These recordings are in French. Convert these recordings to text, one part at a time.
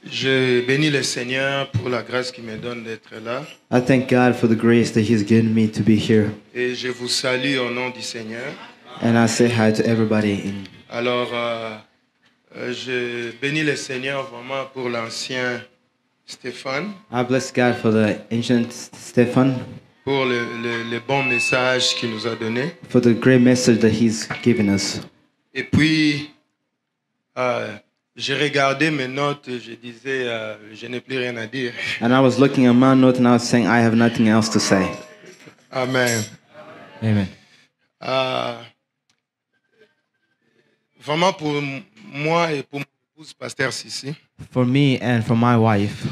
Je bénis le Seigneur pour la grâce qu'il me donne d'être là. I thank God for the grace that He's given me to be here. Et je vous salue au nom du Seigneur. And I say hi to everybody. Alors, je bénis le Seigneur vraiment pour l'ancien Stéphane, I bless God for the ancient Stephen, pour le bon message qu'il nous a donné. for the great message that He's given us. Et puis, j'ai regardé mes notes et je disais, je n'ai plus rien à dire. And I was looking at my note and I was saying, I have nothing else to say. Amen. Amen. Vraiment pour moi et pour mon épouse, Pasteur Sissi, For me and for my wife,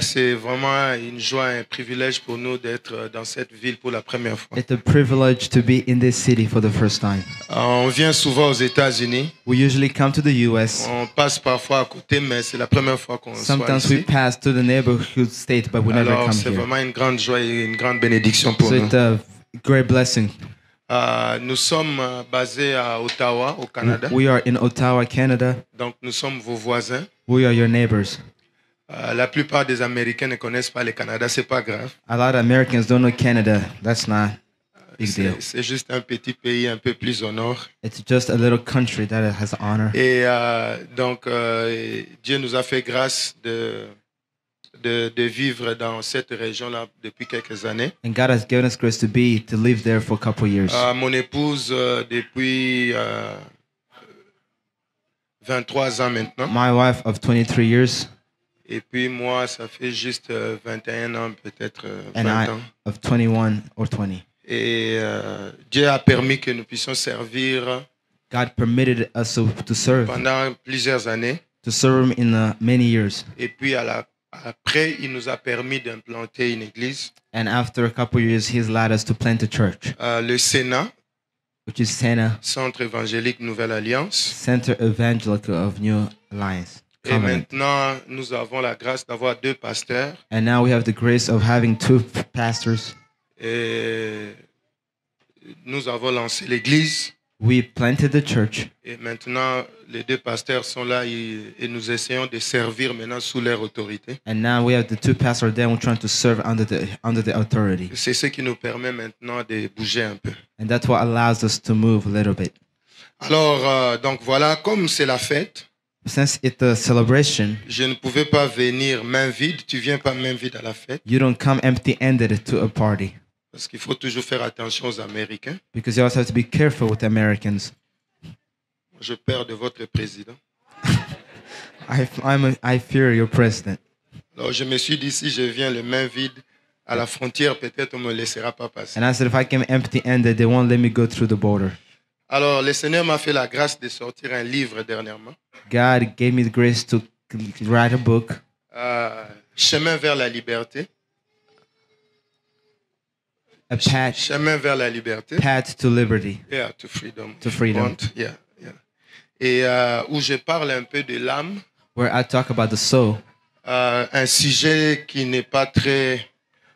c'est vraiment une joie et un privilège pour nous d'être dans cette ville pour la première fois. it's a privilege to be in this city for the first time. On vient souvent aux États-Unis. We usually come to the U.S. On passe parfois à côté, mais c'est la première fois qu'on soit Sometimes we ici. pass to the neighborhood state, but we never Alors, come c'est here. vraiment une grande joie et une grande bénédiction pour So nous. it's a great blessing. Nous sommes basés à Ottawa, au Canada. We are in Ottawa, Canada. Donc, nous sommes vos voisins. We are your neighbors. La plupart des Américains ne connaissent pas le Canada, c'est pas grave. A lot of Americans don't know Canada. That's not a big deal. C'est juste un petit pays un peu plus au nord. It's just a little country that has honor. Et donc, Dieu nous a fait grâce de vivre dans cette région-là depuis quelques années. And God has given us grace to live there for a couple of years. Mon épouse, depuis 23 ans maintenant. My wife of 23 years Et puis moi, ça fait juste 21 ans, peut-être 20 and I ans. of 21 or 20. Et Dieu a permis que nous puissions servir God permitted us to serve pendant plusieurs années. Him in many years. Et puis après, il nous a permis d'implanter une église. And after a couple of years, He's allowed us to plant a church, Le Sénat, which is Santa Centre évangélique Nouvelle Alliance. Center Evangelical of New Alliance. Et Covenant. maintenant, nous avons la grâce d'avoir 2 pasteurs. And now we have the grace of having 2 pastors. Et nous avons lancé l'église. We planted the church. Et maintenant, les 2 pasteurs sont là et nous essayons de servir maintenant sous leur autorité. And now we have the 2 pastors there. We're trying to serve under the authority. C'est ce qui nous permet maintenant de bouger un peu. And that's what allows us to move a little bit. Alors, donc voilà, comme c'est la fête, Since it's a celebration, je ne pouvais pas venir main vide. Tu viens pas main vide à la fête. you don't come empty-handed to a party. Parce qu'il faut toujours faire attention aux Américains. Because you also have to be careful with Americans. Je perds de votre président. I fear your president. Alors, je me suis dit, si je viens les mains vides à la frontière, peut-être on ne me laissera pas passer. And I said, if I come empty-handed, they won't let me go through the border. Alors, le Seigneur m'a fait la grâce de sortir un livre dernièrement. God gave me the grace to write a book, Chemin vers la liberté. a path Chemin vers la liberté. to liberty. Yeah, to freedom. To freedom. Want, yeah, yeah. Et où je parle un peu de l'âme. Where I talk about the soul, Un sujet qui n'est pas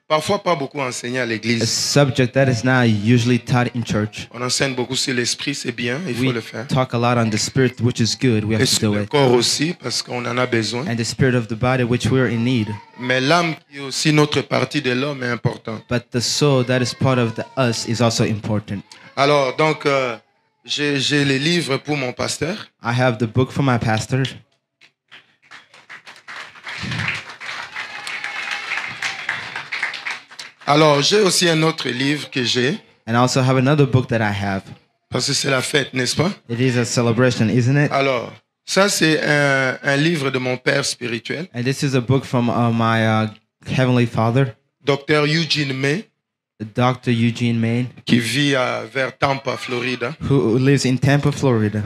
parfois pas beaucoup enseigné à a l'église. subject that is not usually taught in church. On enseigne beaucoup sur l'esprit, c'est bien, il faut We le faire. talk a lot on the spirit, which is good. We Et have to sur do le it. corps aussi, parce qu'on en a besoin. And the spirit of the body, which we are in need. Mais l'âme, qui est aussi notre partie de l'homme, est importante. But the soul that is part of the us is also important. Alors, donc, j'ai les livres pour mon pasteur. I have the book for my pastor. Alors, j'ai aussi un autre livre que j'ai, And I also have another book that I have. parce que c'est la fête, n'est-ce pas? It is a celebration, isn't it? Alors, ça, c'est un livre de mon père spirituel, And this is a book from my Heavenly Father, docteur Eugene May, Dr. Eugene Main, qui vit vers Tampa, Florida. who lives in Tampa, Florida.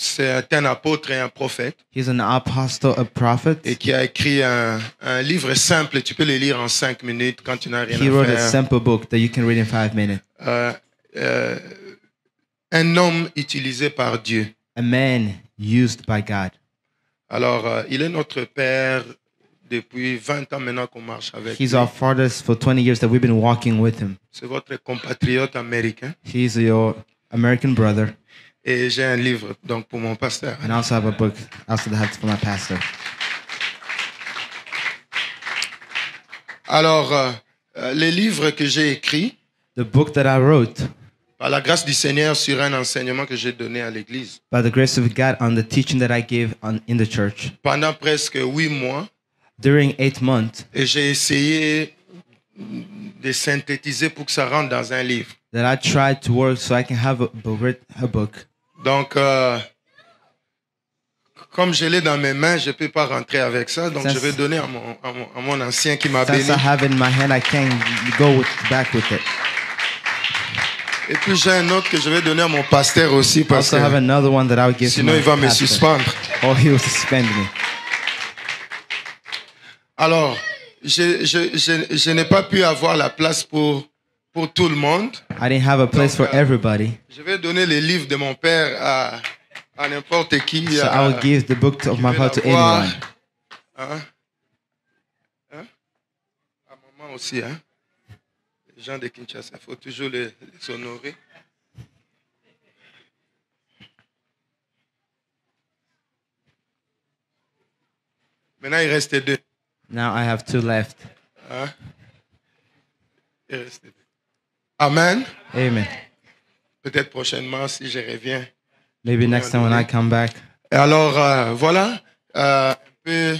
C'est un apôtre et un prophète, He's an apostle, a prophet. et qui a écrit un livre simple. Tu peux le lire en 5 minutes quand tu n'as rien He à wrote a faire. simple book that you can read in 5 minutes. Un homme utilisé par Dieu. A man used by God. Alors, il est notre père depuis 20 ans maintenant qu'on marche avec He's lui. our father for 20 years that we've been walking with him. C'est votre compatriote américain. He's your American brother. Et j'ai un livre donc pour mon pasteur. And I also have a book also that I have for my pastor. Alors, les livres que j'ai écrits, The book that I wrote, par la grâce du Seigneur, sur un enseignement que j'ai donné à l'église, by the grace of God, on the teaching that I gave in the church, pendant presque 8 mois, during 8 months, et j'ai essayé de synthétiser pour que ça rentre dans un livre. that I tried to work so I can have a book. Donc, comme je l'ai dans mes mains, je ne peux pas rentrer avec ça. Donc, Ça, je vais donner à mon ancien qui m'a béni. Since I have it in my hand, I can't go back with it. Et puis, j'ai un autre que je vais donner à mon pasteur aussi I parce also have que another one that I will give to sinon, my il va me pastor, suspendre. or he will suspend me. Alors, je n'ai pas pu avoir la place pour tout le monde. I didn't have a place for everybody, Je vais donner les livres de mon père à n'importe qui. so I will give the book of my father to l'avoir. anyone. Hein? À maman aussi, hein? Les gens de Kinshasa, il faut toujours les honorer. Maintenant, il reste 2. Now I have 2 left. Hein? Il reste 2. Amen. Amen. Peut-être prochainement, si je reviens. Maybe next time when I come back. Et alors, voilà, un peu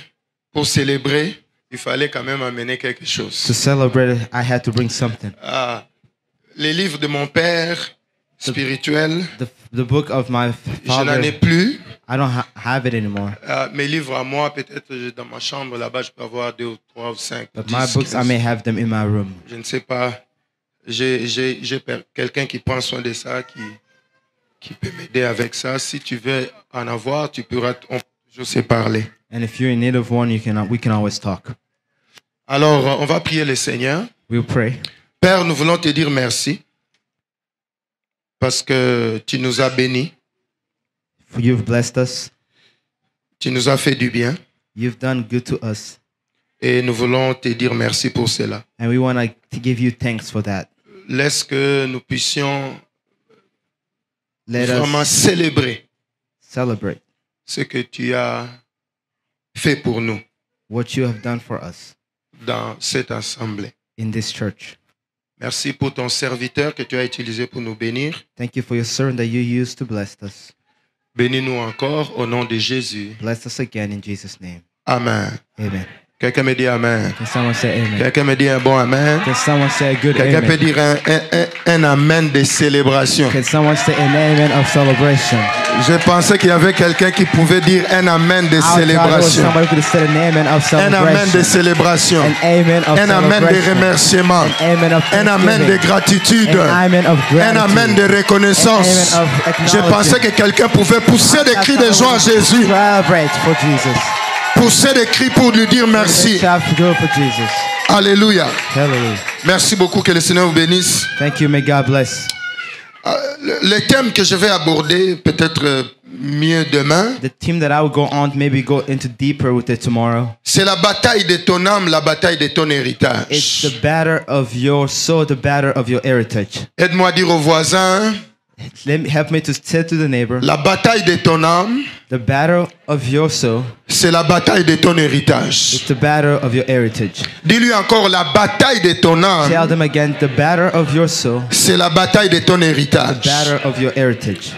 pour célébrer, il fallait quand même amener quelque To chose. celebrate it, I had to bring something. Les livres de mon père spirituel, The book of my je n'en ai father, plus. I don't have it anymore. Mes livres à moi, peut-être dans ma chambre là-bas, je peux avoir 2 ou 3 ou 5. But my books, I may have them in my room. Je ne sais pas. J'ai quelqu'un qui prend soin de ça, qui peut m'aider avec ça. Si tu veux en avoir, on peut toujours se parler. And if you're in need of one, we can always talk. Alors, on va prier le Seigneur. We'll pray. Père, nous voulons te dire merci parce que tu nous as bénis, For you've blessed us. tu nous as fait du bien You've done good to us. et nous voulons te dire merci pour cela. And we want to give you thanks for that. Laisse que nous puissions Let vraiment us célébrer celebrate ce que tu as fait pour nous what you have done for us dans cette assemblée. in this church. Merci pour ton serviteur que tu as utilisé pour nous bénir. Thank you for your servant that you used to bless us. Bénis-nous encore au nom de Jésus. Bless us again in Jesus' name. Amen. Amen. Quelqu'un me dit Amen. Can someone say amen? Quelqu'un me dit un bon Amen. Can someone say a good Quelqu'un peut amen? dire un Amen de célébration. Can someone say an amen of celebration? Je pensais qu'il y avait quelqu'un qui pouvait dire un Amen de I thought there was célébration. somebody who could have said an amen of Un Amen de celebration. célébration. An amen of Un Amen de celebration. remerciement. An amen of Un Amen de thanksgiving. gratitude. An amen of Un gratitude. Amen de reconnaissance. An amen of Je acknowledgement. pensais que quelqu'un pouvait pousser des cris de joie à Jésus. Celebrate for Jesus. Pousser des cris pour lui dire merci. Shout for Jesus. Alléluia. Hallelujah. Merci beaucoup. Que le Seigneur vous bénisse. Thank you. May God bless. Le thème que je vais aborder, peut-être mieux demain, The team that I will go on, maybe go into deeper with it tomorrow. c'est la bataille de ton âme, la bataille de ton It's héritage. the battle of your soul, the battle of your heritage. Aide-moi à dire aux voisins, Help me to say to the neighbor, la bataille de ton âme, the battle of your soul, c'est la bataille de ton héritage. it's the battle of your heritage. Dis-lui encore, la bataille de ton Tell âme, them again, the battle of your soul, c'est la bataille de ton the héritage. battle of your heritage.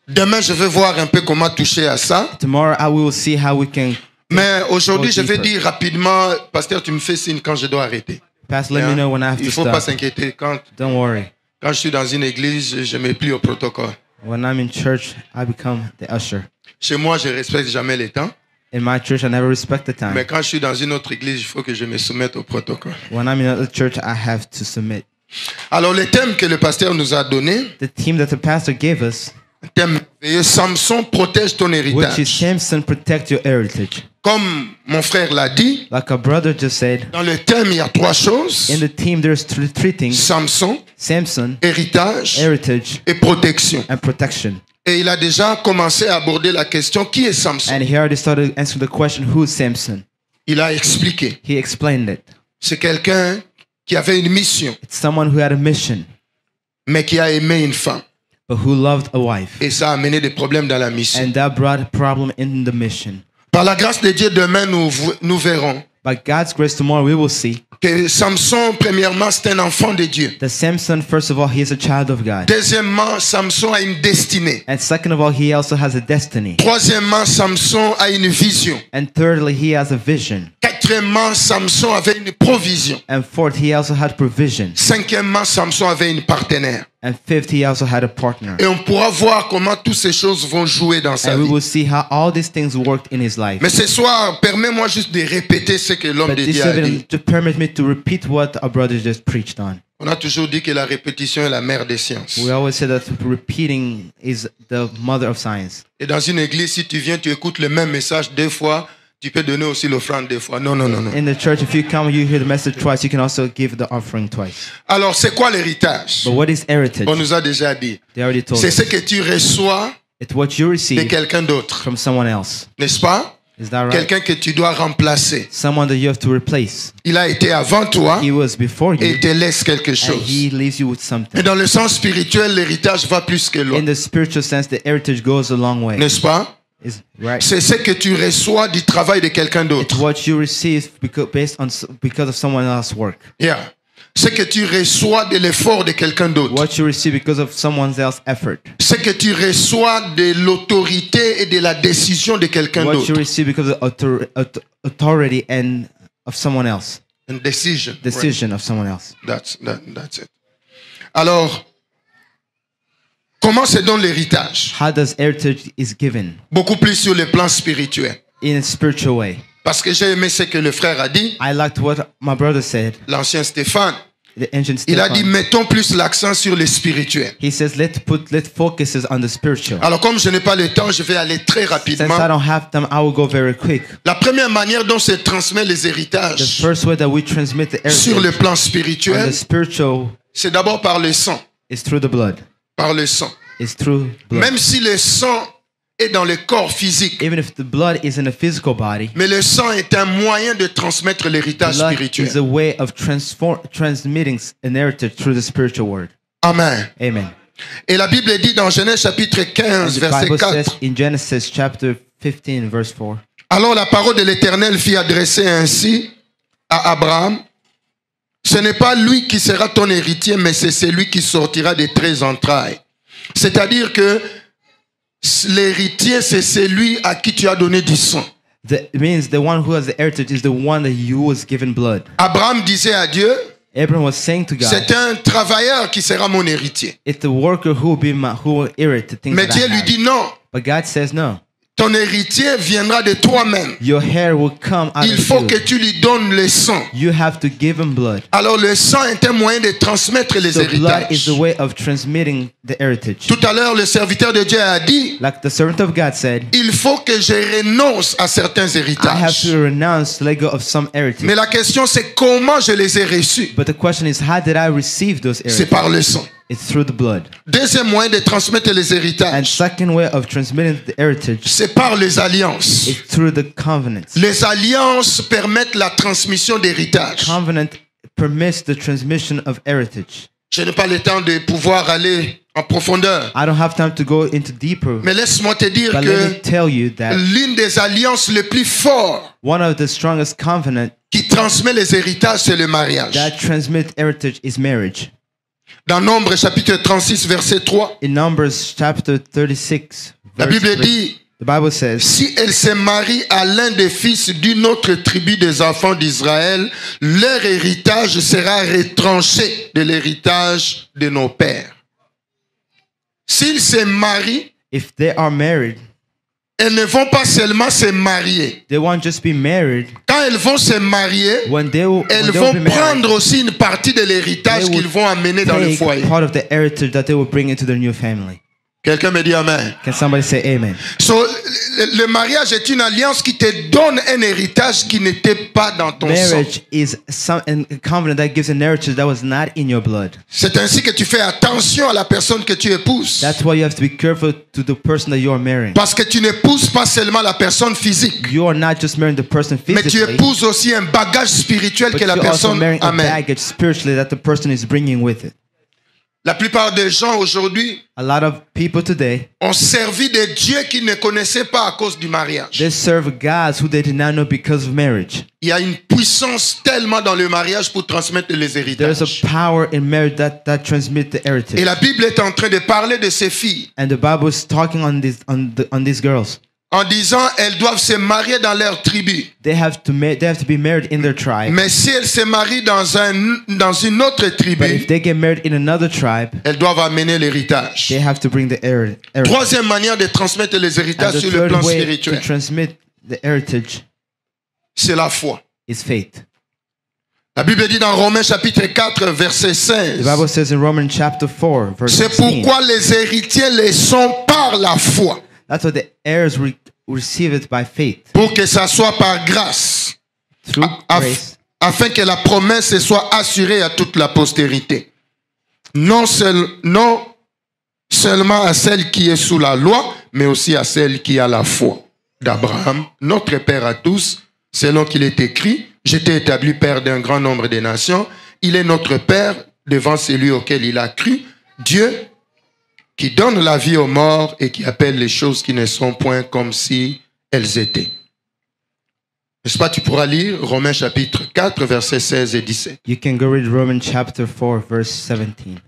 Demain, je vais voir un peu comment toucher à ça. Tomorrow I will see how we can. Mais aujourd'hui, Go je vais deeper. dire rapidement, pasteur, tu me fais signe quand je dois arrêter. Pastor, let me know when I have Il ne to faut pas stop. s'inquiéter. Quand Don't worry. je suis dans une église, je ne me plie au protocole. When I'm in church, I become the usher. Chez moi, je ne respecte jamais les temps. In my church, I never respect the Mais time. quand je suis dans une autre église, il faut que je me soumette au protocole. When I'm in another church, I have to submit. Alors, le thème que le pasteur nous a donné, The team that the pastor gave us, un thème merveilleux, Samson protège ton which is héritage. Samson, protect your heritage. Comme mon frère l'a dit, Like our brother just said, dans le thème, il y a 3 choses. in the team, there's three things: Samson, Samson, héritage heritage, et protection. and protection. Et il a déjà commencé à aborder la question, qui est Samson? And he already started answering the question, who is Samson? Il a expliqué. He explained it. C'est quelqu'un qui avait une mission, It's someone who had a mission, mais qui a aimé une femme. but who loved a wife. Et ça a amené des problèmes dans la mission. And that brought a problem in the mission. Par la grâce de Dieu, demain, nous verrons By God's grace, tomorrow we will see que Samson, premièrement, c'est un enfant de Dieu. that Samson, first of all, he is a child of God. Deuxièmement, Samson a une destinée. And second of all, he also has a destiny. Troisièmement, Samson a une vision. And thirdly, he has a vision. Quatrièmement, Samson avait une provision. And fourth, he also had provision. Cinquièmement, Samson avait une partenaire. And fifth, he also had a partner. Et on pourra voir comment toutes ces choses vont jouer dans sa And we vie. will see how all these things worked in his life. Mais ce soir, permets-moi juste de répéter ce que l'homme But de this Dieu a dit. evening, to permit me to repeat what our brother just preached on. On a toujours dit que la répétition est la mère des sciences. We always say that repeating is the mother of science. Et dans une église, si tu viens, tu écoutes le même message 2 fois, tu peux donner aussi l'offrande 2 fois. Non, non, non, non. In the church, if you come, you hear the message twice, you can also give the offering twice. Alors, c'est quoi l'héritage? But what is heritage? On nous a déjà dit. They already told C'est us. ce que tu reçois It's what you de receive quelqu'un d'autre. from someone else. N'est-ce pas? Is that right? Quelqu'un que tu dois remplacer. Someone that you have to replace. Il a été avant toi He was before et you, il te laisse quelque and chose. he leaves you with Et something. dans le sens spirituel, l'héritage va plus que loin. In the spiritual sense, the heritage goes a long way. N'est-ce pas? Is right? C'est ce que tu reçois du travail de quelqu'un It's d'autre. what you receive because of someone else's work. Yeah. Ce que tu reçois de l'effort de quelqu'un d'autre. What you receive because of someone else's effort. Ce que tu reçois de l'autorité et de la décision de quelqu'un What you d'autre. receive because of authority and of someone else. Une decision. Decision of someone else. Right. That's it. Alors, comment se donne l'héritage? How does heritage is given? Beaucoup plus sur le plan spirituel. In a spiritual way. Parce que j'ai aimé ce que le frère a dit, I liked what my brother said. l'ancien Stéphane. The ancient Il a dit, Stephen. mettons plus l'accent sur le spirituel. He says, let's focus on the spiritual. Alors, comme je n'ai pas le temps, je vais aller très Since I rapidement. don't have time, I will go very quick. La première manière dont se transmet les The héritages first way that we transmit the sur le heritage plan on spirituel, the spiritual c'est d'abord par le sang. is through the blood. Par le sang. It's through blood. Même si le sang est dans le corps physique, Even if the blood is in a physical body, mais le sang est un moyen de transmettre l'héritage blood spirituel. is a way of transmitting an heritage through the spiritual word. Amen. Amen. Et la Bible dit dans Genèse chapitre And 15, the verset Bible 4, says in Genesis chapter 15, verse 4. alors la parole de l'Éternel fut adressée ainsi à Abraham. Ce n'est pas lui qui sera ton héritier, mais c'est celui qui sortira de tes entrailles. C'est-à-dire que l'héritier, c'est celui à qui tu as donné du sang. It means the one who has the heritage is the one that you was given blood. Abraham disait à Dieu, Abraham was saying to God, c'est un travailleur qui sera mon héritier. it's the worker who will inherit the things Mais that I Dieu lui have. dit non, But God says no. ton héritier viendra de toi-même. Your hair will come out Il of faut you. que tu lui donnes le sang. You have to give him blood. Alors le sang est un moyen de transmettre les So blood is héritages. the way of transmitting the heritage. Tout à l'heure, le serviteur de Dieu a dit, Like the servant of God said, il faut que je renonce à certains I have héritages. to renounce, let go of some heritage. Mais la question, c'est comment je les ai reçus. But the question is, how did I receive those C'est heritages? par le sang. It's through the blood. Deuxième moyen de transmettre les And héritages, second way of transmitting the heritage c'est par les alliances. is through the covenants. Les alliances permettent la transmission d'héritage. Covenant permits the transmission of heritage. Je n'ai pas le temps de pouvoir aller en profondeur. I don't have time to go into deeper, Mais laisse-moi te dire but let me que tell you that l'une des alliances les plus fortes one of the strongest covenant qui transmet les héritages, c'est le mariage. that transmit heritage is marriage. Dans Nombre chapitre 36, verset 3, In Numbers chapter 36, la verse Bible 3, dit, the Bible says, si elle se marie à l'un des fils d'une autre tribu des enfants d'Israël, leur héritage sera retranché de l'héritage de nos pères. S'ils se marient, if they are married, elles ne vont pas seulement se marier. they won't just be married. Quand elles vont se marier, When they will elles be vont married, prendre aussi une partie de l'héritage they will qu'ils vont amener dans le take foyer. part of the heritage that they will bring into their new family. Quelqu'un me dit Amen. Can somebody say amen? So, le mariage est une alliance qui te donne un héritage qui n'était pas dans ton sang. Marriage is a covenant that gives an heritage that was not in your blood. C'est ainsi que tu fais attention à la personne que tu épouses. That's why you have to be careful to the person that you are marrying. Parce que tu n'épouses pas seulement la personne physique, You are not just marrying the person mais tu physically, épouses aussi un bagage spirituel but que la you're also personne marrying a amène. baggage spiritually that the person is bringing with it. La plupart des gens aujourd'hui A lot of people today, ont servi des dieux qu'ils ne connaissaient pas à cause du mariage. they serve gods who they did not know because of marriage. Il y a une puissance puissance tellement dans le mariage pour transmettre les There is héritages. a power in marriage that transmits the Et heritage. la Bible est en train de parler de ces filles And the Bible is talking on these girls. en disant elles doivent se marier dans leur tribu. They have to be married in their tribe. Mais si elles se marient dans une autre But tribu, if they get married in another tribe, elles doivent amener l'héritage. they have to bring the heritage. Troisième manière de transmettre les And héritages the sur le third plan way to spirituel, transmit the heritage c'est la foi. is faith. La Bible dit dans Romains chapitre 4, verset The 16, Bible says in Romans chapter 4, verse c'est 16, pourquoi les héritiers les sont par la foi, that's why the heirs receive it by faith, pour que ça soit par grâce, through grace, afin que la promesse soit assurée à toute la postérité. Non seulement à celle qui est sous la loi, mais aussi à celle qui a la foi d'Abraham, notre Père à tous, selon qu'il est écrit, j'étais établi Père d'un grand nombre de nations. Il est notre Père devant celui auquel il a cru, Dieu qui donne la vie aux morts et qui appelle les choses qui ne sont point comme si elles étaient. N'est-ce pas, tu pourras lire Romains chapitre 4, versets 16 et 17. you can go read Romans chapter 4, verse 17.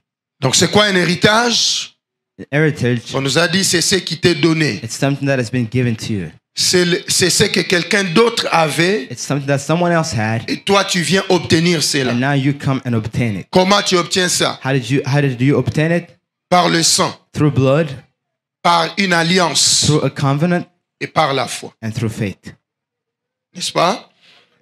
Donc c'est quoi un héritage? The heritage, On nous a dit c'est ce qui t'est donné. it's something that has been given to you. C'est ce que quelqu'un d'autre avait It's something that someone else had, et toi tu viens obtenir cela. and now you come and obtain it. Comment tu obtiens ça? How did you obtain it? Par le sang, Through blood, par une alliance through a covenant, et par la foi. and through faith. N'est-ce pas?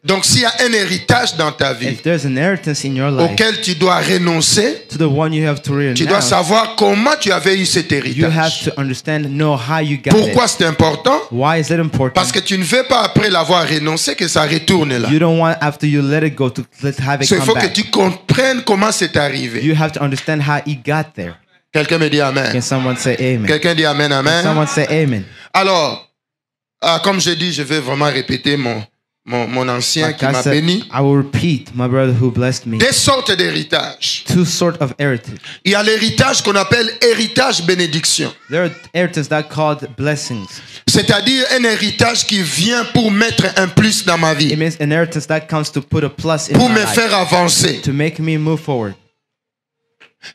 Donc s'il y a un héritage dans ta vie If there's an inheritance in your life auquel tu dois renoncer, to the one you have to tu dois renounce, savoir comment tu avais eu cet you have héritage. to know how you got Pourquoi it. c'est important? Why is it important? Parce que tu ne veux pas après l'avoir renoncé que ça retourne là. You don't want after you let it go to let's have it Il come faut que back. tu comprennes comment c'est arrivé. You have to understand how it got there. Quelqu'un me dit Amen. Can someone say amen? Quelqu'un dit Amen, Can Amen. someone say amen? Alors, comme je dis, je vais vraiment répéter mon ancien Like qui I m'a said, béni. I will repeat, my brother who blessed me. Des sortes d'héritages. Two sort of heritage. Il y a l'héritage qu'on appelle héritage bénédiction. There are heritages that are called blessings. C'est-à-dire un héritage qui vient pour mettre un plus dans ma It vie, means inheritance that comes to put a plus in pour my me life, faire avancer. to make me move forward.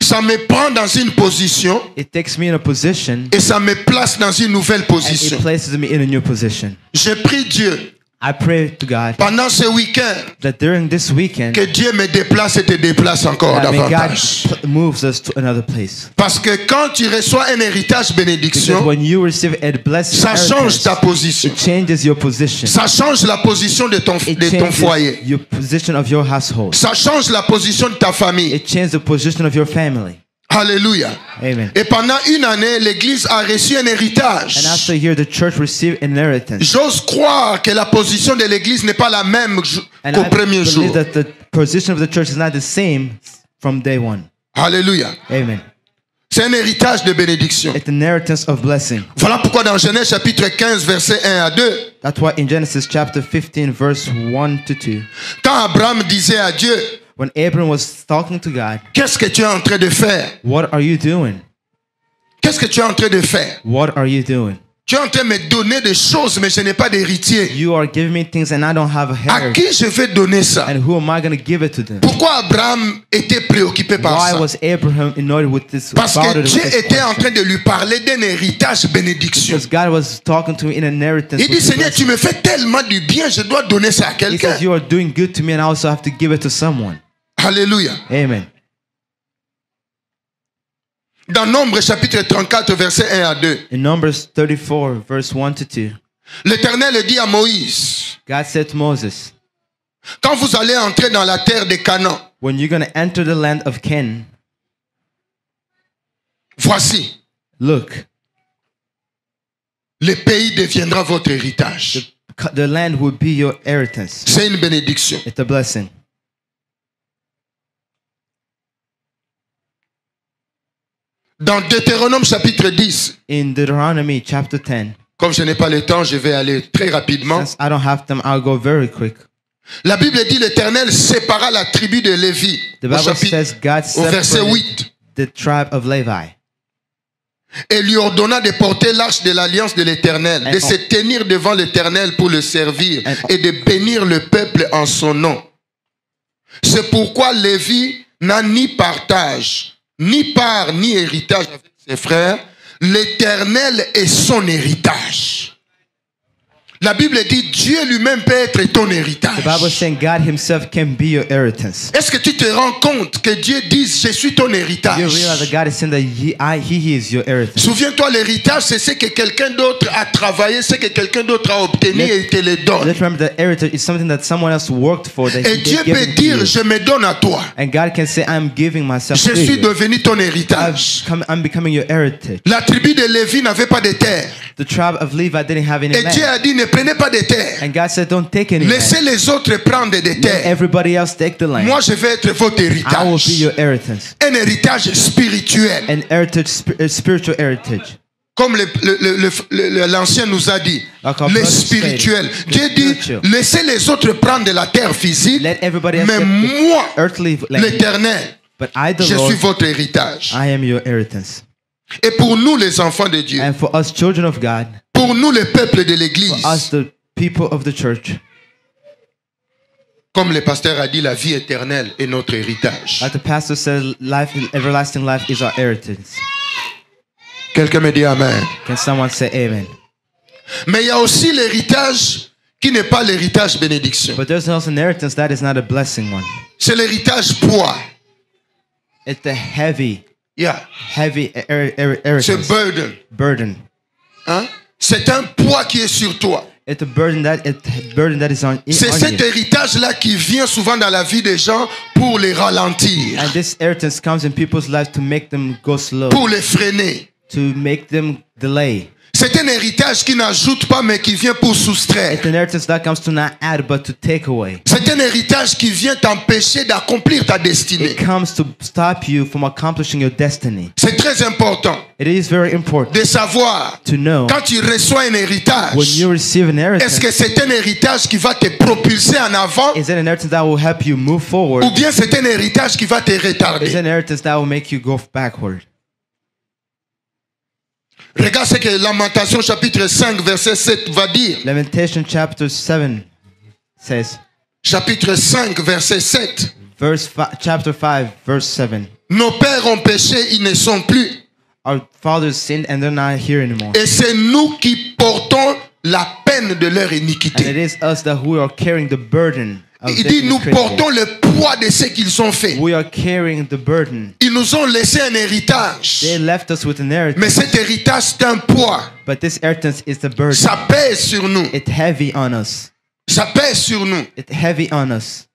Ça me prend dans une position It takes me in a position et ça me place dans une nouvelle and position. it places me in a new position. Je prie Dieu I pray to God pendant ce week-end that during this weekend, que Dieu me déplace et te déplace encore that may God davantage. moves us to another place. Parce que quand tu reçois un héritage Because bénédiction, when you receive a blessing, ça change ta position. it changes your position. Ça change la position de ton It foyer. changes your position of your household. Ça change la position de ta famille. It changes the position of your family. Alléluia. Amen. Et pendant une année, l'Église a reçu un And héritage. after here, the church received inheritance. J'ose croire que la position de l'Église n'est pas la même And qu'au I premier believe jour. that the position of the church is not the same from day one. Alléluia. Amen. C'est un héritage de bénédiction. It's an inheritance of blessing. Voilà pourquoi dans Genèse chapitre 15, verset 1 à 2, That's why in Genesis chapter 15, verse 1 to 2, quand Abraham disait à Dieu, when Abram was talking to God, qu'est-ce que tu es en train de faire? what are you doing? Qu'est-ce que tu es en train de faire? What are you doing? Tu es en train de me donner des choses, mais je n'ai pas d'héritier. You are giving me things and I don't have a À hair. qui je vais donner ça? And who am I going to give it to them? Pourquoi Abraham était préoccupé par Why ça? was Abraham annoyed with this? Parce que bothered with Dieu this était en question? train de lui parler d'un héritage bénédiction. Because God was talking to me in inheritance. Il dit, with Seigneur, blessing. tu me fais tellement du bien, je dois donner ça à He quelqu'un. says, you are doing good to me and I also have to give it to someone. Alléluia. Amen. Dans Nombre chapitre 34, verset 1 à 2, In Numbers 34, verse 1 to 2, l'Éternel dit à Moïse, God said to Moses, quand vous allez entrer dans la terre de Canaan, when you're going to enter the land of Canaan, voici, look, le pays deviendra votre héritage. the land will be your inheritance. C'est une bénédiction. It's a blessing. Dans Deutéronome chapitre 10, In Deuteronomy chapter 10, comme je n'ai pas le temps, je vais aller très rapidement. since I don't have them, I'll go very quick. La Bible dit l'Éternel sépara la tribu de Lévi The au, Bible chapitre, says God au verset separated 8. the tribe of Levi. et lui ordonna de porter l'arche de l'alliance de l'Éternel, de se tenir devant l'Éternel pour le servir et de bénir le peuple en son nom. C'est pourquoi Lévi n'a ni partage, ni part, ni héritage avec ses frères. L'Éternel est son héritage. La Bible dit Dieu lui-même peut être ton héritage. The Bible is saying God himself can be your inheritance. Est-ce que tu te rends compte que Dieu dit je suis ton héritage? You realize that God is saying that he is your inheritance. Souviens-toi, l'héritage c'est ce que quelqu'un d'autre a travaillé, ce que quelqu'un d'autre a obtenu et il te le donne. Let's remember that heritage is something that someone else worked for. That Et Dieu peut dire je me donne à toi. And God can say I'm giving myself Je to suis you. devenu ton héritage. I'm becoming your heritage. La tribu de Lévi n'avait pas de terre. The tribe of Levi didn't have any Et Dieu land. a dit ne prenez pas de terre. And God said don't take any Laissez land. les autres prendre des Let terres. everybody else take the land. Moi je vais être votre I will be héritage. your inheritance. Un héritage spirituel. An heritage, spiritual heritage. Comme l'ancien nous a dit, Like our le brother spirituel. said, Dieu the dit, spiritual. laissez les autres prendre de la terre physique, Let everybody else mais take the moi, earthly land. l'Éternel, But I, the je Lord, suis votre héritage. I am your inheritance. Et pour nous, les enfants de Dieu, And for us children of God, pour nous, le peuple de l'Église, for us the people of the church, comme le pasteur a dit, la vie éternelle est notre héritage. like the pastor said, life, everlasting life is our inheritance. Quelqu'un me dit Amen. Can someone say amen? Mais il y a aussi l'héritage qui n'est pas l'héritage bénédiction. But there's also an inheritance that is not a blessing one. C'est l'héritage poids. It's the heavy Yeah. C'est inheritance. Burden. Hein? C'est un poids qui est sur toi. It's a burden that is on C'est cet you. héritage-là qui vient souvent dans la vie des gens pour les ralentir, And this inheritance comes in people's lives to make them go slow, pour les freiner. to make them delay. C'est un héritage qui n'ajoute pas mais qui vient pour soustraire. It's an inheritance that comes to not add but to take away. C'est un héritage qui vient t'empêcher d'accomplir ta destinée. It comes to stop you from accomplishing your destiny. C'est très important It is very important de savoir to know quand tu reçois un héritage, when you receive an est-ce inheritance, que c'est un héritage qui va te propulser en avant is it an inheritance that will help you move forward? ou bien c'est un héritage qui va te Is it retarder? an inheritance that will make you go backward? Regarde ce que Lamentation chapitre 5 verset 7 va dire. Lamentation chapter 7 says, Chapitre 5 verset 7. chapter 5, verse 7. Nos pères ont péché, ils ne sont plus. Our fathers sinned and they're not here anymore. Et c'est nous qui portons la peine de leur And it iniquité. is us that who are carrying the burden of Il their dit, nous iniquity. portons le poids de ce qu'ils ont fait. We are carrying the burden. Ils nous ont laissé un héritage. They left us with an Mais inheritance, cet héritage, c'est un poids. but this inheritance is the burden. Ça pèse sur nous. It's heavy on us. Ça pèse sur nous. It's heavy on us.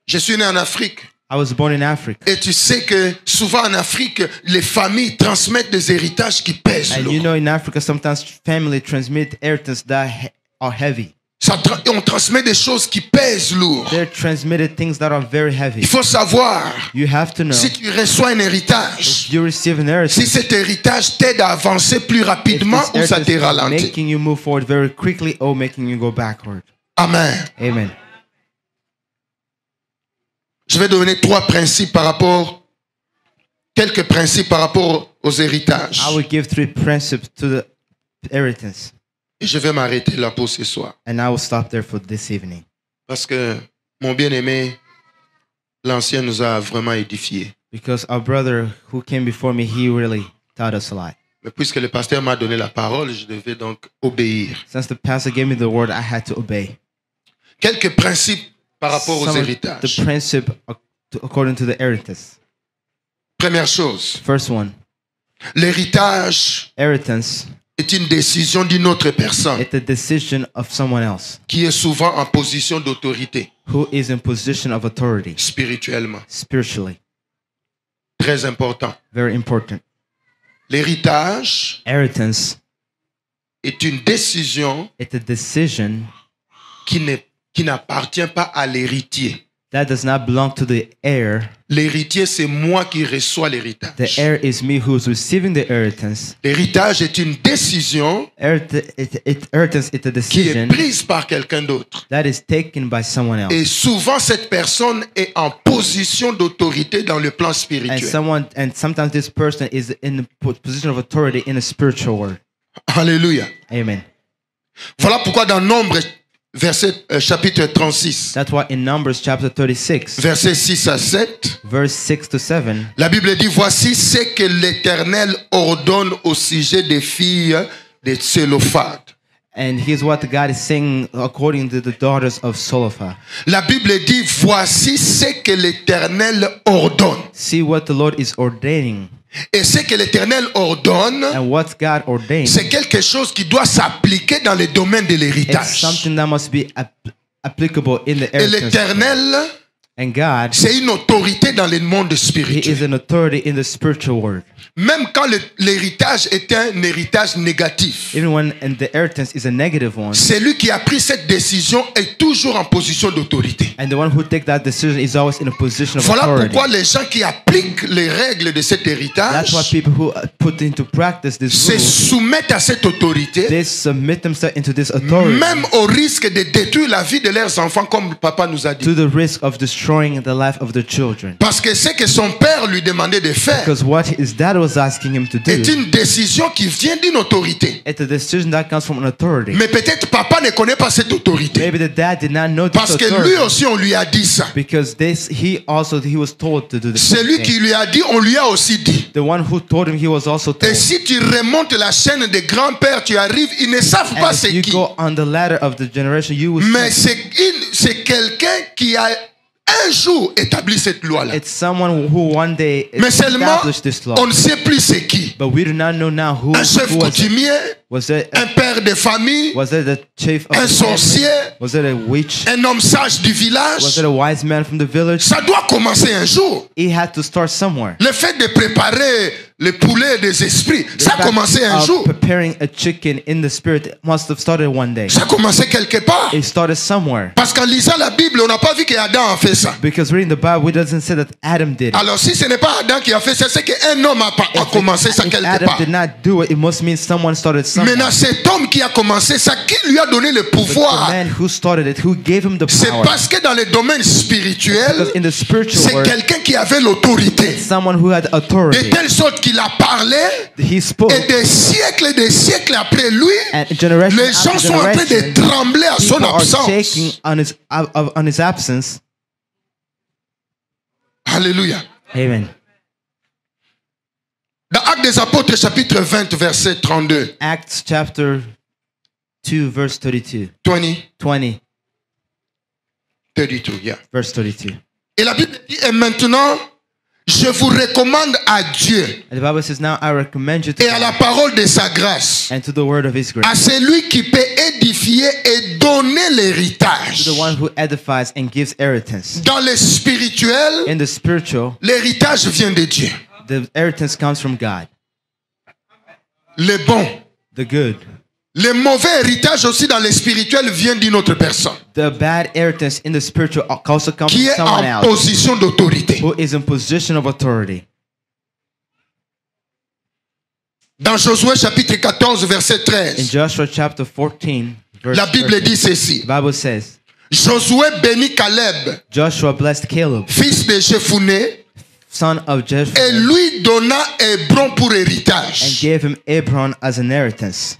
Je suis né en Afrique. I was born in Africa. Et tu sais que souvent en Afrique, les familles transmettent des héritages qui pèsent And you lourd. know, in Africa, sometimes family transmit inheritance that are heavy. On transmet des choses qui pèsent lourd. They're transmitted things that are very Il heavy. faut savoir, You have to know, si tu reçois un héritage, if you receive an si inheritance, cet héritage t'aide à avancer plus if rapidement this ou ça te inheritance is ralentit. making you move forward very quickly or making you go backward. Amen. Amen. Je vais donner quelques principes par rapport aux héritages. I will give 3 principes to the inheritance. Et je vais m'arrêter là pour ce soir. And I will stop there for this evening. Parce que mon bien-aimé, l'ancien nous a vraiment édifiés. Because our brother who came before me, he really taught us a lot. Mais puisque le pasteur m'a donné la parole, je devais donc obéir. Since the pastor gave me the word, I had to obey. Quelques principes par rapport aux Some of héritages. the principe according to the inheritance. Première chose, First one, l'héritage inheritance est une décision d'une autre personne is the decision of someone else qui est souvent en position d'autorité who is in position of authority spirituellement. spiritually. Très important. Very important. L'héritage Inheritance est une décision is a decision qui n'appartient pas à l'héritier, That does not belong to the heir. L'héritier, c'est moi qui reçois The l'héritage. heir is me who is receiving the inheritance. L'héritage est une décision Inheritance is a qui est decision prise par quelqu'un d'autre. that is taken by someone else. Et souvent, cette personne est en position d'autorité dans le plan spirituel. And sometimes this person is in the position of authority in a spiritual world. Alléluia. Amen. Voilà pourquoi dans Nombre, chapitre 36, That's why in Numbers chapter 36, versets 6 à 7, verse 6 to 7, la Bible dit, voici ce que l'Éternel ordonne au sujet des filles de Tsélophad. and here's what God is saying according to the daughters of Zelophehad. La Bible dit, voici ce que l'Éternel ordonne. See what the Lord is ordaining. Et ce que l'Éternel ordonne, And what God ordained, c'est quelque chose qui doit s'appliquer dans le domaine de it's l'héritage. something that must be applicable in the Et inheritance. l'Éternel, And God, c'est une autorité dans le monde He is spirituel. an authority in the spiritual world. Même quand l'héritage est un héritage négatif, Even when the inheritance is a negative one, celui qui a pris cette décision est toujours en position d'autorité. and the one who takes that decision is always in a position of Voilà authority. pourquoi les gens qui appliquent les règles de cet héritage That's why people who put into practice this se rule, soumettent à cette autorité, they submit themselves into this authority même au risque de détruire la vie de leurs enfants, comme papa nous a dit. to the risk of destroying the life of their children. Parce que ce que son père lui demandait de faire Because what his dad was asking him to do, est une décision qui vient d'une autorité. it's a decision that comes from an authority. Mais peut-être papa ne connaît pas cette autorité. Maybe the dad did not know this Parce que lui authority aussi, on lui a dit ça. because he was told to do the same Celui thing. qui lui a dit, on lui a aussi dit. The one who told him, he was also Et told. si tu remontes la chaîne des grands-pères, tu arrives, ils ne savent pas And c'est if you qui. go on the ladder of the generation, you will Mais see c'est quelqu'un qui a un jour établi cette loi-là. it's someone who one day Mais seulement, established this law. on ne sait plus c'est qui. But we do not know now who Un chef was it. coutumier, Was it un père de famille, was it the chief of un the family? sorcier, Was it a witch? un homme sage du Was village. it a wise man from the village? Ça doit commencer un jour. He had to start somewhere. Le fait de préparer le poulet des esprits, ça a The fact commencé un of jour. preparing a chicken in the spirit must have started one day. Ça a commencé quelque part. It started somewhere. Parce qu'en lisant la Bible, on n'a pas vu qu'Adam a fait ça. Because reading the Bible, it doesn't say that Adam did it. Alors si ce n'est pas Adam qui a fait ça, c'est qu'un homme a commencé ça If quelque Adam part. did not do it, it must mean someone started somewhere. Maintenant, cet homme qui a commencé ça, qui lui a donné le But the pouvoir? man who started it, who gave him the C'est power, parce que dans le domaine spirituel, because in the spiritual c'est world, quelqu'un qui avait l'autorité. someone who had De authority. telle sorte qu'il a parlé, He spoke, et des siècles après lui, and generation les gens after sont en train generation, de trembler à son people are absence. shaking on his absence. Alléluia. Amen. Dans Actes des Apôtres, chapitre 20, verset 32. Acts chapter 2, verse 32. 20, 32, yeah. Verse 32. Et la Bible dit, et maintenant, je vous recommande à Dieu And the Bible says, now I recommend you to et à la God parole de sa grâce, and to the word of his à grace, celui qui peut édifier et donner to l'héritage. the one who edifies and gives inheritance. Dans le spirituel, In the spiritual, l'héritage vient de Dieu. the inheritance comes from God, Le bon. the good. Le mauvais héritage aussi dans le spirituel vient d'une autre personne The bad inheritance in the spiritual also comes qui from est someone en else position d'autorité. who is in position of authority. Dans Josué chapitre 14, verset In 13, Joshua chapter 14, verse la Bible 13, dit ceci. the Bible says, Josué bénit Caleb, Joshua blessed Caleb, fils de Jephuné, son of et Jephunneh, lui donna Hébron pour and héritage. gave him Hebron as an inheritance.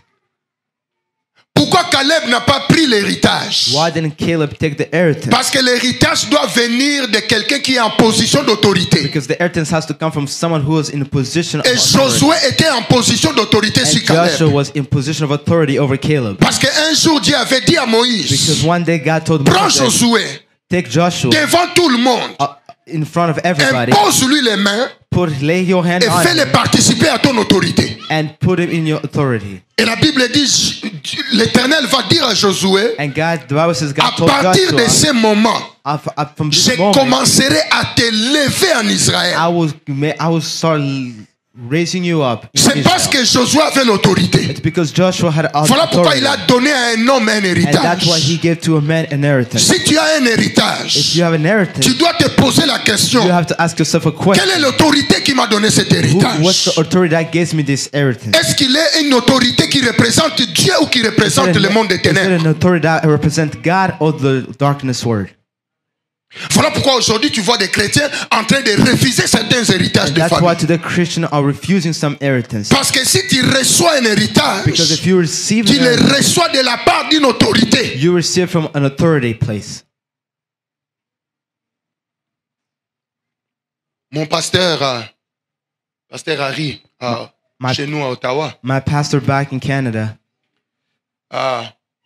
Pourquoi Caleb n'a pas pris l'héritage? Why didn't Caleb take the inheritance? Parce que l'héritage doit venir de quelqu'un qui est en position d'autorité. Because the inheritance has to come from someone who is in a position of Et authority. Josué était en position d'autorité sur And Joshua Caleb. was in position of authority over Caleb. Parce qu'un jour, Dieu avait dit à Because Moïse, one day God told prends Moses, Josué take Joshua devant tout le monde, in front of everybody, impose-lui les mains lay your hand et on fais-le him, participer à ton autorité. and put him in your authority. Et la Bible dit, l'Éternel va dire à Josué, And God, the Bible says, à God told partir de Joshua, ce moment, from je this moment, commencerai à te lever en Israël. I will start raising you up. in C'est parce Israel. que Josué avait l'autorité. It's because Joshua had Voilà pourquoi authority. il a donné à un homme un And that's why he héritage. gave to a man inheritance. Si tu as un If héritage, you have an inheritance, tu dois te poser la question, you have to ask yourself a quelle question. est l'autorité qui m'a donné cet What's héritage? the authority that gives me this inheritance? Est-ce qu'il est une autorité qui représente Dieu ou qui représente le monde des Is it ténèbres? an authority that represents God or the darkness word? Voilà pourquoi aujourd'hui tu vois des chrétiens en train de refuser certains héritages And de that's why famille. today Christians are refusing some inheritance. Parce que si tu reçois un Because héritage, if you receive tu an le inheritance, reçois de la part d'une autorité. you receive from an authority place. Mon pasteur, pasteur Harry, Ma- chez nous à Ottawa, My pastor back in Canada,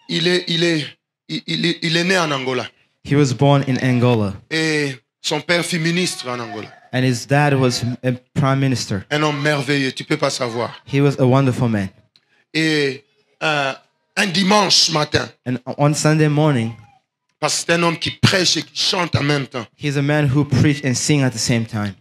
il est né en Angola. he was born in Angola, Et son père fut ministre en Angola. and his dad was a prime minister. Un homme merveilleux, tu peux pas savoir. He was a wonderful man. Et un dimanche matin, And on Sunday morning, parce que c'est un homme qui prêche et qui chante en même temps. he's a man who preached and sing at the same time.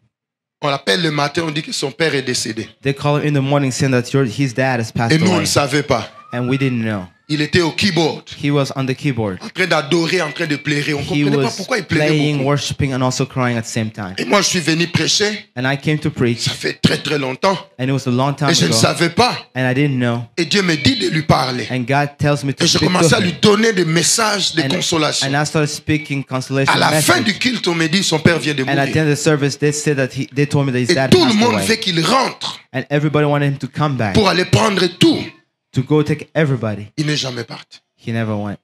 On l'appelle le matin, on dit que son père est décédé. They call him in the morning saying that his dad has passed Et nous, on away. ne savait pas. And we didn't know. Il était au keyboard, He was on the keyboard. en train d'adorer, en train de pleurer. On ne He comprenait pas was pourquoi il pleurait playing, beaucoup. worshiping, and also crying at the same time. Et moi, je suis venu prêcher. And I came to preach, Ça fait très très longtemps. and it was a long time Et je ne ago, savais pas. and I didn't know. Et Dieu me dit de lui parler. And God tells me to Et je speak commençais to à lui him. donner des messages de And consolation. I started speaking consolation À la fin message. du culte, on me dit son père vient de And at the mourir. end of the service, they said that they told me that his Et dad tout le passed monde away. veut qu'il rentre And everybody wanted him to come back, pour aller prendre tout. to go take everybody. Il n'est jamais parti. He never went.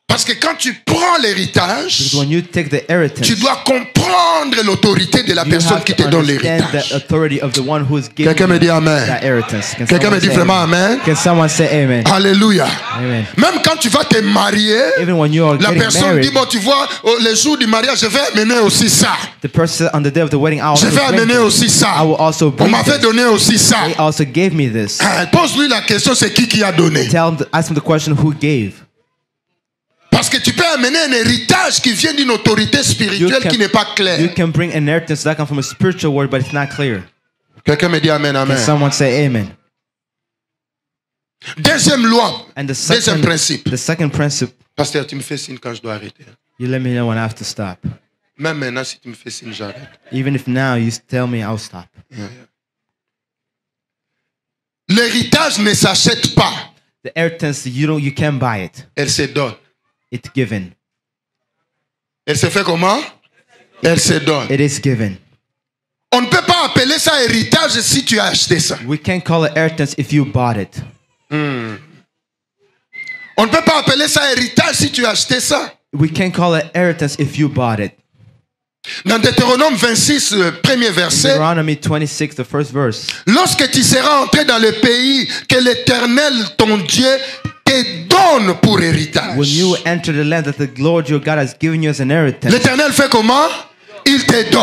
Parce que quand tu prends l'héritage, Because when you take the inheritance, tu dois comprendre l'autorité de la you personne have qui to te donne understand the l'héritage. authority of the one who is giving Quelqu'un me dit you Amen. that inheritance. Can Quelqu'un me someone dit say vraiment amen? Amen. Can someone say amen? Alléluia. Amen. Même quand tu vas te marier, Even when you are la getting personne dit, married, bon, tu vois, le jour du mariage, je vais amener aussi ça. the person on the day of the wedding, Je vais amener aussi ça. I will also On bring m'avait this. donné aussi ça. They also gave me this. Pose-lui la question, c'est qui a donné? Ask him the question, who gave? Parce que tu peux amener un héritage qui vient d'une autorité spirituelle qui n'est pas You claire. can bring inheritance that comes from a spiritual word, but it's not clear. Quelqu'un me dit Amen, Can Amen. someone say amen? Deuxième loi, And deuxième principe. the second principle, Pasteur, tu me fais signe quand je dois arrêter. you let me know when I have to stop. Même maintenant, si tu me fais signe, j'arrête. Even if now you tell me, I'll stop. L'héritage ne s'achète pas, The inheritance, you can't buy it. elle se donne. It's given. Elle se fait comment? Elle se donne. It is given. On ne peut pas appeler ça héritage si tu as acheté ça. We can't call it inheritance if you bought it. On ne peut pas appeler ça héritage si tu as acheté ça. We can't call it inheritance if you bought it. Dans Deutéronome 26, le premier verset, Deuteronomy 26, the first verse. lorsque tu seras entré dans le pays que l'Éternel, ton Dieu, te donne pour héritage. When you enter the land that the Lord your God has given you as an inheritance, L'Éternel fait comment? Il te donne.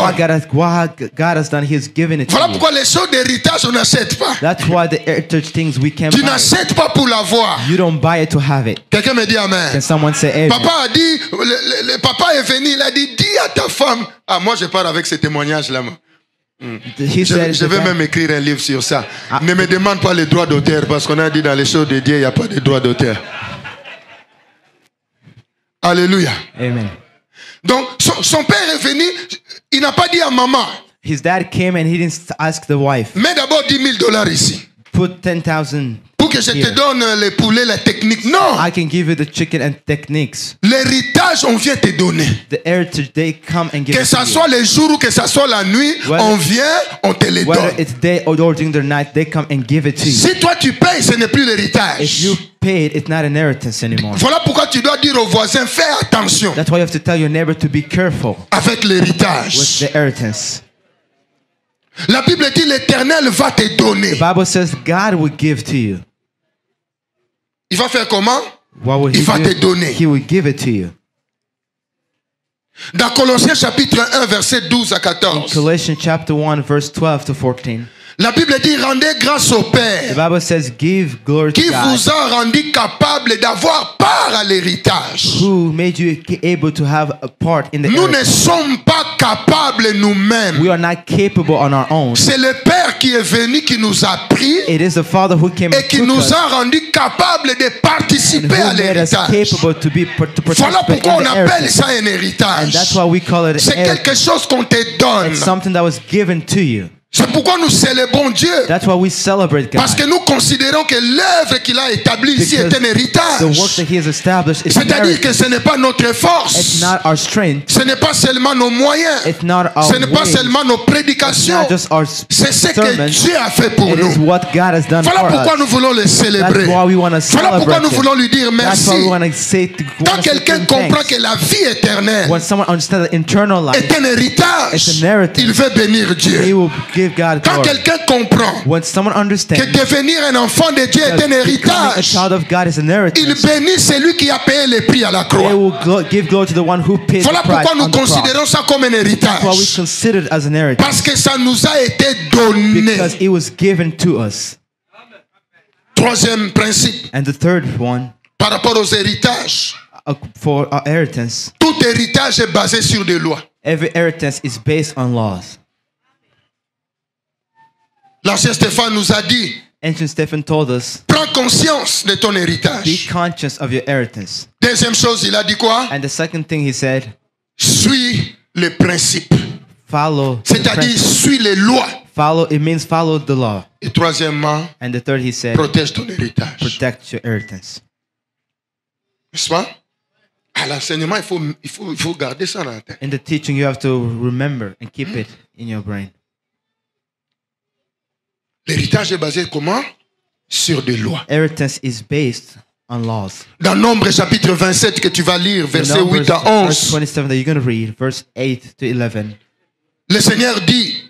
what God has done, He has given it Voilà to you. pourquoi les choses d'héritage, on n'achète pas. That's why the heritage things we can't Tu buy. n'achètes pas pour l'avoir. You don't buy it to have it. Quelqu'un me dit Amen. Can someone say amen? Papa a dit, le papa est venu, il a dit, dis à ta femme. Ah, moi je pars avec ce témoignage-là. Moi. He said, Je vais même écrire un livre sur ça. Ne me demande pas les droits d'auteur parce qu'on a dit dans les choses de Dieu, il n'y a pas de droits d'auteur. Alléluia. Amen. Donc, son père est venu, il n'a pas dit à maman, His dad came and he didn't ask the wife, mets d'abord $10,000 ici. put 10,000. Pour que je te Here. donne les poulets, la technique. Non! I can give you the chicken and techniques. L'héritage, on vient te donner. The heritage, they come and give Que it ça to you. soit le jour ou que ça soit la nuit, Whether- on vient, on te les Whether donne. it's day or during the night, they come and give it to you. Si toi tu payes, ce n'est plus If l'héritage. you pay it, it's not an inheritance anymore. Voilà pourquoi tu dois dire aux voisins, fais attention That's why you have to tell your neighbor to be careful avec with l'héritage. the inheritance. La Bible dit, l'Éternel va te donner. The Bible says God will give to you. Il va faire comment? What will Il va te give? donner. He will give it to you. Dans Colossiens chapitre 1, verset 12 à 14. Colossians chapter 1, verse 12 to 14. La Bible dit rendez grâce au The Père Bible says, give glory qui to God, vous a rendu capable d'avoir part à l'héritage. who made you able to have a part in the Nous ne inheritance. sommes pas capables nous-mêmes. We are not capable on our own. C'est le Père qui est venu, qui nous a pris It is the Father who came et and qui took nous us a rendus capables de and participer à who made us l'héritage. capable to Voilà participate pourquoi in on the appelle inheritance. ça un And héritage. that's why we call it C'est an quelque inheritance. chose qu'on te donne. It's something that was given to you. C'est pourquoi nous célébrons Dieu. That's why we celebrate God. Parce que nous considérons que l'œuvre qu'il a établie ici est Because un héritage. the work that He has established is C'est-à-dire que inheritance. ce n'est pas notre It's force. not our strength. Ce n'est pas seulement nos moyens. It's not our Ce n'est pas ways. seulement nos It's prédications. not just our C'est ce que sermons. Dieu a fait pour It is nous. what God has done Voilà for pourquoi us. nous voulons le That's célébrer. why we want to Voilà pourquoi celebrate nous voulons Him. lui dire That's why we merci. want to say Quand quelqu'un comprend que la vie éternelle when someone understands the eternal life, est un héritage, it's an inheritance. il veut bénir he Dieu. will give God Quand glory. quelqu'un comprend When someone que understands devenir un enfant de Dieu est that un becoming a héritage, child of God is an il inheritance, bénit celui qui a payé le prix à la they croix. will give glory to the one who paid Voilà the price pourquoi nous on the cross. considérons ça comme un That's why we héritage. consider it as an inheritance, Parce que ça nous a été donné. because it was given to us. Troisième principe, And the third one, par rapport aux héritages, for our inheritance, tout héritage est basé sur des lois. every inheritance is based on laws. L'ancien Stéphane nous a dit, Ancient Stephen told us, prends conscience de ton be héritage. conscious of your inheritance. Deuxième chose, il a dit quoi? And the second thing he said, Suis les principes. follow the C'est-à-dire, principles. suis les lois. Follow, it means follow the law. Et troisièmement, And the third, he said, protège ton héritage. protect your inheritance. N'est-ce pas? À l'enseignement, il faut garder ça dans la tête. In the teaching, you have to remember and keep it in your brain. L'héritage est basé comment? Sur des lois. Inheritance is based on laws. Dans Nombre chapitre 27 que tu vas lire, In versets Numbers, 8 à verse 11, 27 that you're going to read, verse 8 to 11, le Seigneur dit,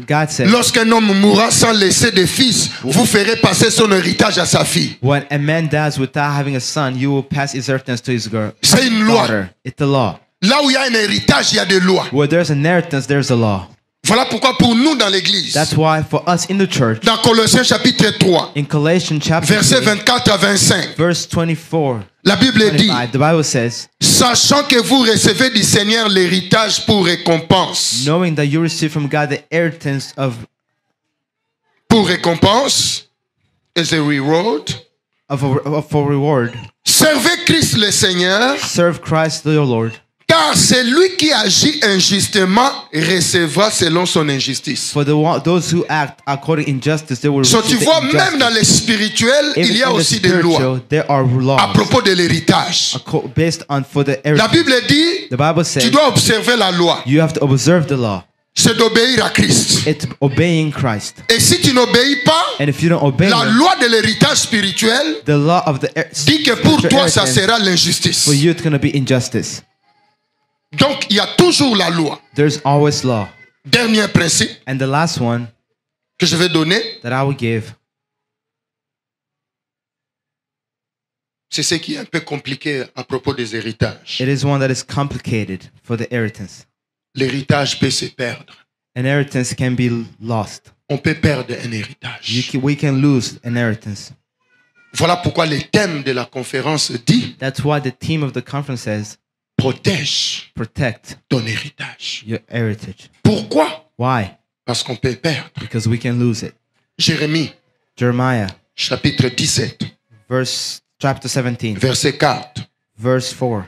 God said, lorsqu'un homme mourra sans laisser de fils, vous ferez passer son héritage à sa fille. when a man dies without having a son, you will pass his inheritance to his girl. C'est une loi. Daughter. It's the law. Là où il y a un héritage, il y a des lois. Where there's an inheritance, there's a law. Voilà pourquoi pour nous dans l'église, That's why for us in the church, dans Colossiens chapitre 3, in Colossians chapter versets 3, 24 à 25, verse 24, la Bible dit, 25, the Bible says, sachant que vous recevez du Seigneur l'héritage pour récompense. knowing that you receive from God the inheritance Pour récompense, is a reward. for reward, Servez Christ le Seigneur, serve Christ your Lord. car celui qui agit injustement recevra selon son injustice. For those who act according to injustice, they will So, receive tu the vois, injustice. même dans le spirituel, Even il y a in the aussi des lois spiritual, there are laws à propos de l'héritage. based on for the La inheritance. Bible dit, The Bible tu says dois observer la loi, you have to observe the law. c'est d'obéir à Christ. It's obeying Christ. Et si tu n'obéis pas, And if you don't obey la him, loi de l'héritage spirituel the law of the dit que pour spiritual toi, ça inheritance, sera l'injustice. for you it's going to be injustice. Donc, il y a toujours la loi. There's always law. Dernier principe And the last one que je vais donner, that I will give, c'est ce qui est un peu compliqué à propos des héritages. it is one that is complicated for the inheritance. L'héritage peut se perdre. An inheritance can be lost. On peut perdre un héritage. We can lose an inheritance. Voilà pourquoi le thème de la conférence dit That's why the theme of the conference says, protège protect ton héritage. your heritage. Pourquoi? Why? Parce qu'on peut perdre. Because we can lose it. Jérémie, Jeremiah, chapitre 17, chapter 17, verset 4. verse 4.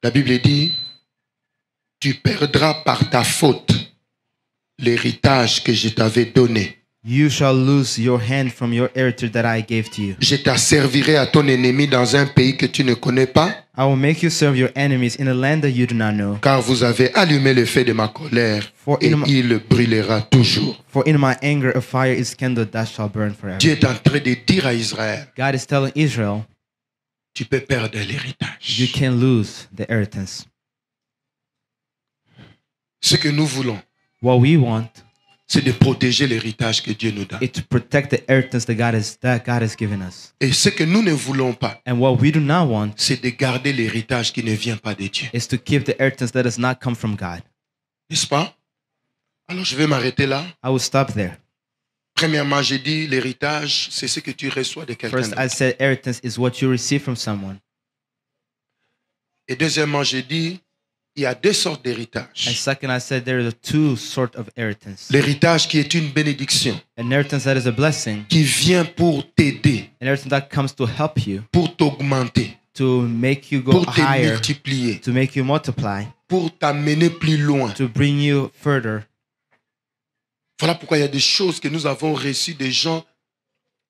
La Bible dit, tu perdras par ta faute l'héritage que je t'avais donné. You shall lose your hand from your heritage that I gave to you. Je t'asservirai à ton ennemi dans un pays que tu ne connais pas, I will make you serve your enemies in a land that you do not know. car vous avez allumé le feu de ma colère For et in my- il brûlera toujours. For in my anger a fire is kindled that shall burn forever. Dieu est en train de dire à Israël, God is telling Israel, tu peux perdre l'héritage. you can lose the inheritance. Ce que nous voulons, What we want c'est de protéger l'héritage que Dieu nous donne. is to protect the inheritance that God has given us. Et ce que nous ne voulons pas, And what we do not want c'est de garder l'héritage qui ne vient pas de Dieu. is to keep the inheritance that does not come from God. N'est-ce pas? Alors je vais m'arrêter là. I will stop there. Premièrement, j'ai dit l'héritage, c'est ce que tu reçois de quelqu'un First, I d'autre. said inheritance is what you receive from someone. Et deuxièmement, j'ai dit il y a deux sortes And d'héritage. second, I said there are two sorts of inheritance. L'héritage qui est une bénédiction, Inheritance that is a blessing. qui vient pour t'aider, Inheritance that comes to help you, pour t'augmenter, to make you go pour te higher, multiplier, to make you multiply, pour t'amener plus loin. to bring you further. Voilà pourquoi il y a des choses que nous avons reçues des gens,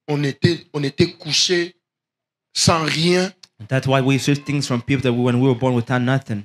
on était couchés sans rien, That's why we receive things from people that when we were born without nothing.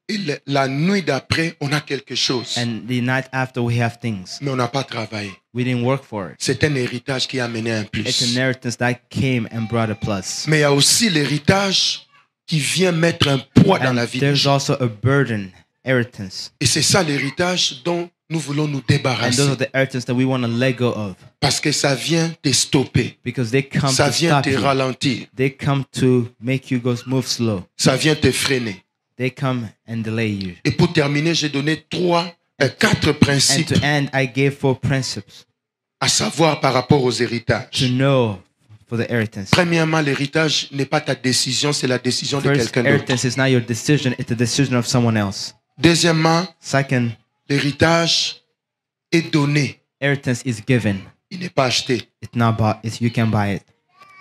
et la nuit d'après, on a quelque chose, And the night after we have things. mais on n'a pas travaillé. We didn't work for it. C'est un héritage qui a amené un It's plus. inheritance that came and brought a plus. Mais il y a aussi l'héritage qui vient mettre un poids dans la And vie des there's gens. also a burden, inheritance. Et c'est ça l'héritage dont nous voulons nous And those débarrasser. are the inheritance that we want to let go of. Parce que ça vient te stopper. Because they come Ça to vient stop te you. ralentir. They come to make you go move slow. Ça vient te freiner. They come and delay you. Et pour terminer, j'ai donné quatre And principes to end, I gave 4 principles à savoir par rapport aux to héritages. know for the inheritance. Premièrement, l'héritage n'est pas ta décision, c'est la décision de First, quelqu'un d'autre. inheritance is not your decision, it's the decision of someone else. Deuxièmement, Second, l'héritage est donné. inheritance is given. Il n'est pas acheté. It's not bought, you can buy it.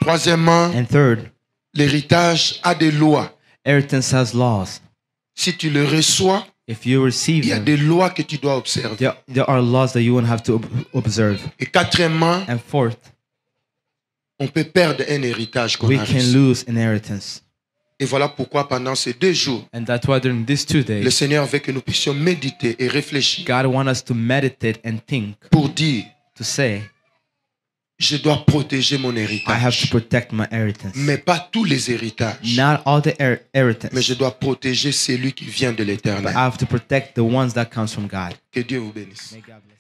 Troisièmement, And third, l'héritage a des lois. inheritance has laws. Si tu le reçois, If you receive il y a them, des lois que tu dois observer. there are laws that you won't have to observe. Et quatrièmement, And fourth, on peut perdre un héritage qu'on we a can reçu. lose inheritance. Et voilà pourquoi pendant ces 2 jours, And that's why during these 2 le days, Seigneur veut que nous puissions méditer et réfléchir God wants us to meditate and think, pour dire, to say, je dois protéger mon I have to héritage. protect my inheritance. Mais pas tous les héritages. Not all the Mais inheritance, je dois protéger celui qui vient de but I l'Éternel. have to protect the ones that comes from God. Que Dieu vous bénisse. May God bless you.